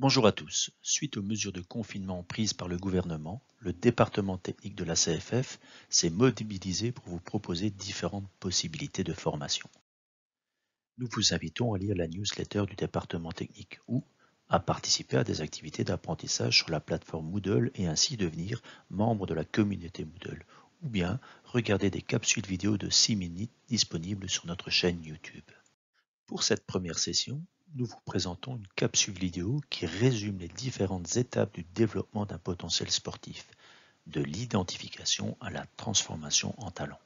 Bonjour à tous. Suite aux mesures de confinement prises par le gouvernement, le département technique de la CFF s'est mobilisé pour vous proposer différentes possibilités de formation. Nous vous invitons à lire la newsletter du département technique ou à participer à des activités d'apprentissage sur la plateforme Moodle et ainsi devenir membre de la communauté Moodle, ou bien regarder des capsules vidéo de 6 minutes disponibles sur notre chaîne YouTube. Pour cette première session, nous vous présentons une capsule vidéo qui résume les différentes étapes du développement d'un potentiel sportif, de l'identification à la transformation en talent.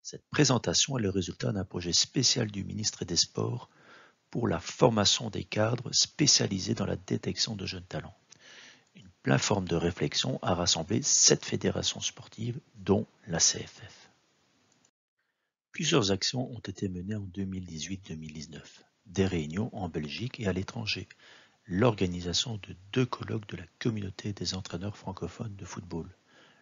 Cette présentation est le résultat d'un projet spécial du ministre des Sports pour la formation des cadres spécialisés dans la détection de jeunes talents. Une plateforme de réflexion a rassemblé 7 fédérations sportives, dont la CFF. Plusieurs actions ont été menées en 2018-2019. Des réunions en Belgique et à l'étranger, l'organisation de 2 colloques de la communauté des entraîneurs francophones de football,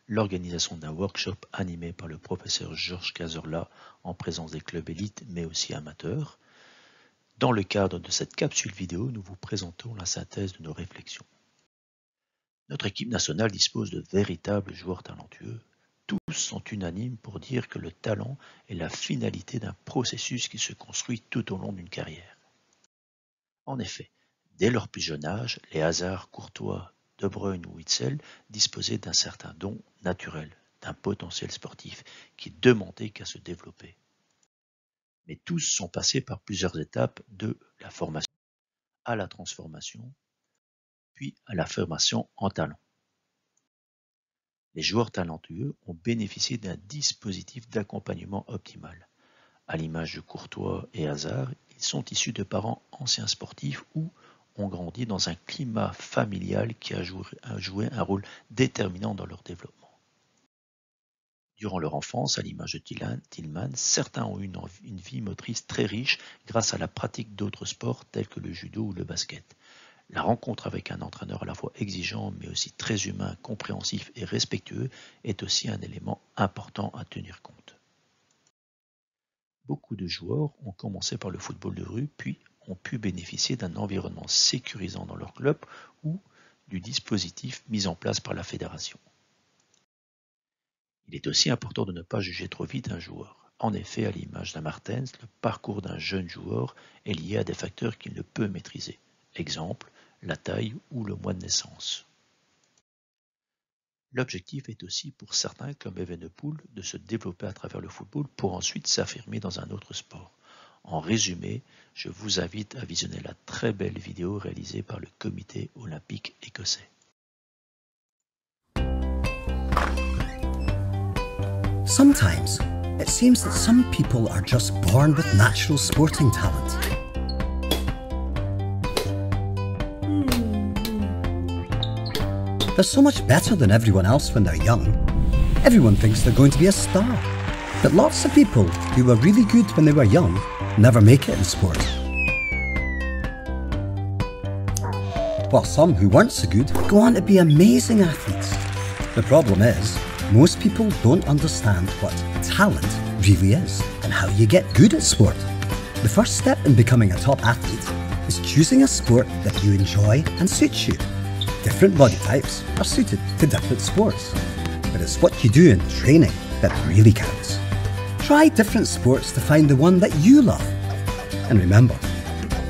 l'organisation d'un workshop animé par le professeur Georges Cazorla en présence des clubs élites mais aussi amateurs. Dans le cadre de cette capsule vidéo, nous vous présentons la synthèse de nos réflexions. Notre équipe nationale dispose de véritables joueurs talentueux. Tous sont unanimes pour dire que le talent est la finalité d'un processus qui se construit tout au long d'une carrière. En effet, dès leur plus jeune âge, les Hazard, Courtois, De Bruyne ou Witsel disposaient d'un certain don naturel, d'un potentiel sportif qui demandait qu'à se développer. Mais tous sont passés par plusieurs étapes de la formation à la transformation, puis à la formation en talent. Les joueurs talentueux ont bénéficié d'un dispositif d'accompagnement optimal. À l'image de Courtois et Hazard, ils sont issus de parents anciens sportifs ou ont grandi dans un climat familial qui a joué un rôle déterminant dans leur développement. Durant leur enfance, à l'image de Tillman, certains ont eu une vie motrice très riche grâce à la pratique d'autres sports tels que le judo ou le basket. La rencontre avec un entraîneur à la fois exigeant mais aussi très humain, compréhensif et respectueux est aussi un élément important à tenir compte. Beaucoup de joueurs ont commencé par le football de rue puis ont pu bénéficier d'un environnement sécurisant dans leur club ou du dispositif mis en place par la fédération. Il est aussi important de ne pas juger trop vite un joueur. En effet, à l'image d'un Martens, le parcours d'un jeune joueur est lié à des facteurs qu'il ne peut maîtriser. Exemple, la taille ou le mois de naissance. L'objectif est aussi pour certains comme Evenepoel de se développer à travers le football pour ensuite s'affirmer dans un autre sport. En résumé, je vous invite à visionner la très belle vidéo réalisée par le comité olympique écossais. Sometimes, it seems that some people are just born with natural sporting talent. They're so much better than everyone else when they're young. Everyone thinks they're going to be a star. But lots of people who were really good when they were young never make it in sport. While some who weren't so good go on to be amazing athletes. The problem is, most people don't understand what talent really is and how you get good at sport. The first step in becoming a top athlete is choosing a sport that you enjoy and suits you. Different body types are suited to different sports, but it's what you do in training that really counts. Try different sports to find the one that you love. And remember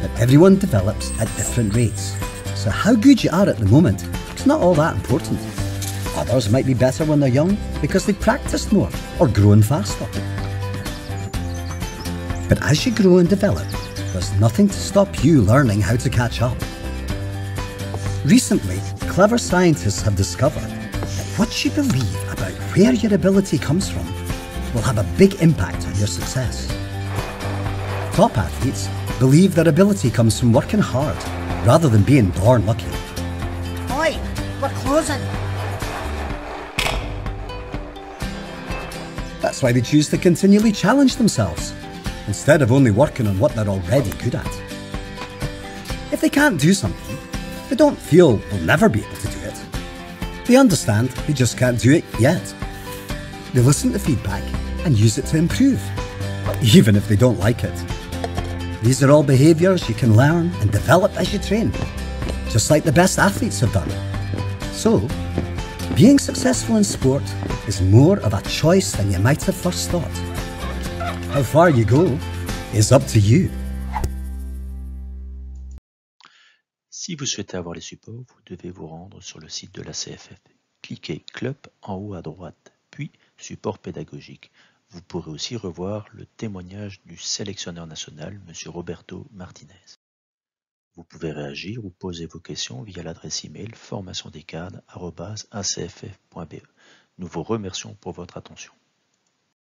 that everyone develops at different rates, so how good you are at the moment is not all that important. Others might be better when they're young because they practiced more or grown faster. But as you grow and develop, there's nothing to stop you learning how to catch up. Recently, clever scientists have discovered that what you believe about where your ability comes from will have a big impact on your success. Top athletes believe their ability comes from working hard rather than being born lucky. Oi, we're closing. That's why they choose to continually challenge themselves, instead of only working on what they're already good at. If they can't do something, they don't feel they'll never be able to do it. They understand they just can't do it yet. They listen to feedback and use it to improve, even if they don't like it. These are all behaviours you can learn and develop as you train. just like the best athletes have done. So, being successful in sport is more of a choice than you might have first thought. How far you go is up to you. Si vous souhaitez avoir les supports, vous devez vous rendre sur le site de la CFF. Cliquez Club en haut à droite, puis Support pédagogique. Vous pourrez aussi revoir le témoignage du sélectionneur national, M. Roberto Martinez. Vous pouvez réagir ou poser vos questions via l'adresse email formationdescadres@acff.be. Nous vous remercions pour votre attention.